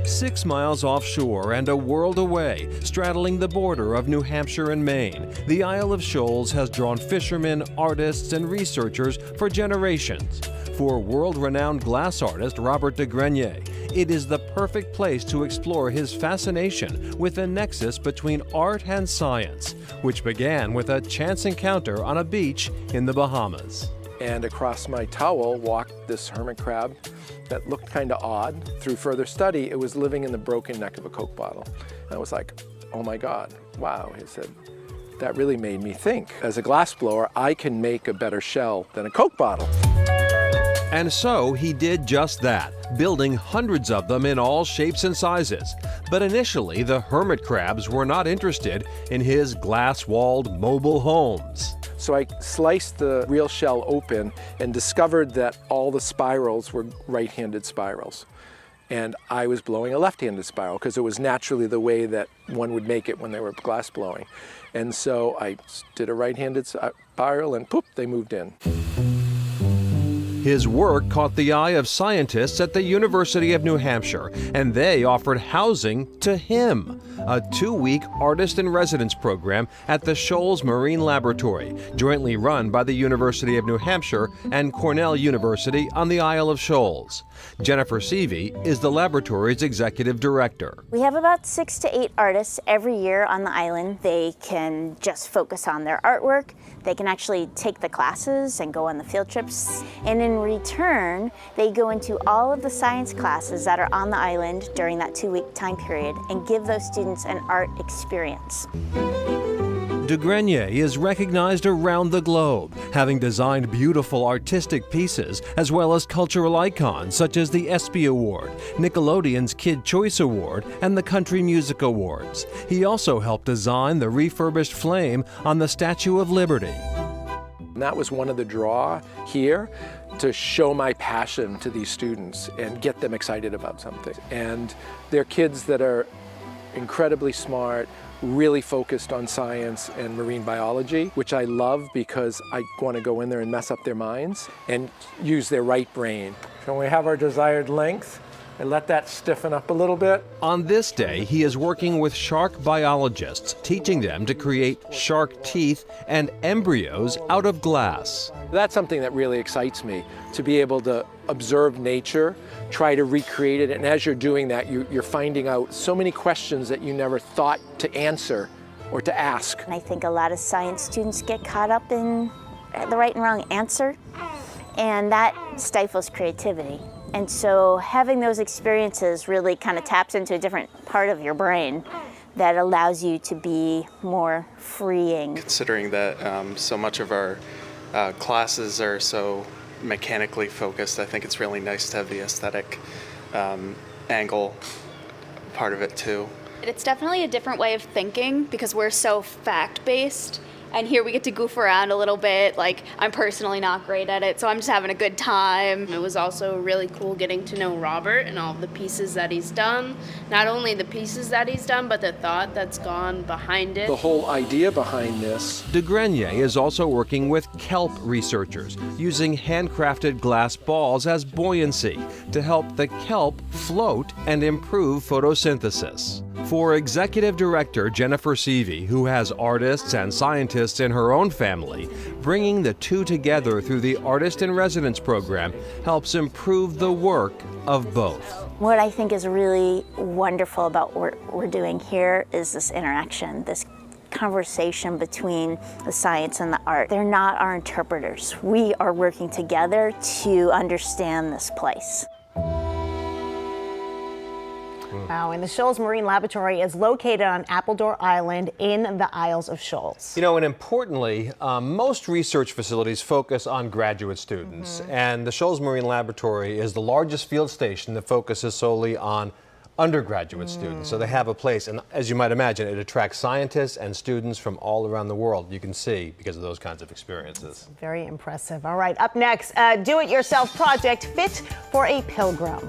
6 miles offshore and a world away, straddling the border of New Hampshire and Maine, the Isle of Shoals has drawn fishermen, artists, and researchers for generations. For world-renowned glass artist Robert de Grenier, it is the perfect place to explore his fascination with the nexus between art and science, which began with a chance encounter on a beach in the Bahamas. And across my towel walked this hermit crab that looked kind of odd. Through further study, it was living in the broken neck of a Coke bottle. And I was like, oh my God, wow. He said, that really made me think. As a glassblower, I can make a better shell than a Coke bottle. And so he did just that, building hundreds of them in all shapes and sizes. But initially, the hermit crabs were not interested in his glass-walled mobile homes. So I sliced the real shell open and discovered that all the spirals were right-handed spirals. And I was blowing a left-handed spiral because it was naturally the way that one would make it when they were glass blowing. And so I did a right-handed spiral and poof, they moved in. His work caught the eye of scientists at the University of New Hampshire, and they offered housing to him. A 2-week artist-in-residence program at the Shoals Marine Laboratory, jointly run by the University of New Hampshire and Cornell University on the Isle of Shoals. Jennifer Seavey is the laboratory's executive director. We have about 6 to 8 artists every year on the island. They can just focus on their artwork. They can actually take the classes and go on the field trips. And in return, they go into all of the science classes that are on the island during that 2-week time period and give those students an art experience. De Grenier is recognized around the globe, having designed beautiful artistic pieces as well as cultural icons such as the ESPY Award, Nickelodeon's Kid Choice Award, and the Country Music Awards. He also helped design the refurbished flame on the Statue of Liberty. And that was one of the draw here, to show my passion to these students and get them excited about something. And they're kids that are incredibly smart, really focused on science and marine biology, which I love because I want to go in there and mess up their minds and use their right brain. So we have our desired length and let that stiffen up a little bit. On this day, he is working with shark biologists, teaching them to create shark teeth and embryos out of glass. That's something that really excites me, to be able to observe nature, try to recreate it, and as you're doing that, you're finding out so many questions that you never thought to answer or to ask. And I think a lot of science students get caught up in the right and wrong answer, and that stifles creativity. And so having those experiences really kind of taps into a different part of your brain that allows you to be more freeing. Considering that so much of our classes are so mechanically focused, I think it's really nice to have the aesthetic angle part of it too. It's definitely a different way of thinking because we're so fact-based. And here we get to goof around a little bit. Like, I'm personally not great at it, so I'm just having a good time. It was also really cool getting to know Robert and all the pieces that he's done. Not only the pieces that he's done, but the thought that's gone behind it. The whole idea behind this. De Grenier is also working with kelp researchers, using handcrafted glass balls as buoyancy to help the kelp float and improve photosynthesis. For Executive Director Jennifer Seavey, who has artists and scientists in her own family, bringing the two together through the Artist-in-Residence program helps improve the work of both. What I think is really wonderful about what we're doing here is this interaction, this conversation between the science and the art. They're not our interpreters. We are working together to understand this place. Wow, and the Shoals Marine Laboratory is located on Appledore Island in the Isles of Shoals. You know, and importantly, most research facilities focus on graduate students, and the Shoals Marine Laboratory is the largest field station that focuses solely on undergraduate students. So they have a place, and as you might imagine, it attracts scientists and students from all around the world, you can see, because of those kinds of experiences. Very impressive. All right, up next, do-it-yourself project fit for a pilgrim.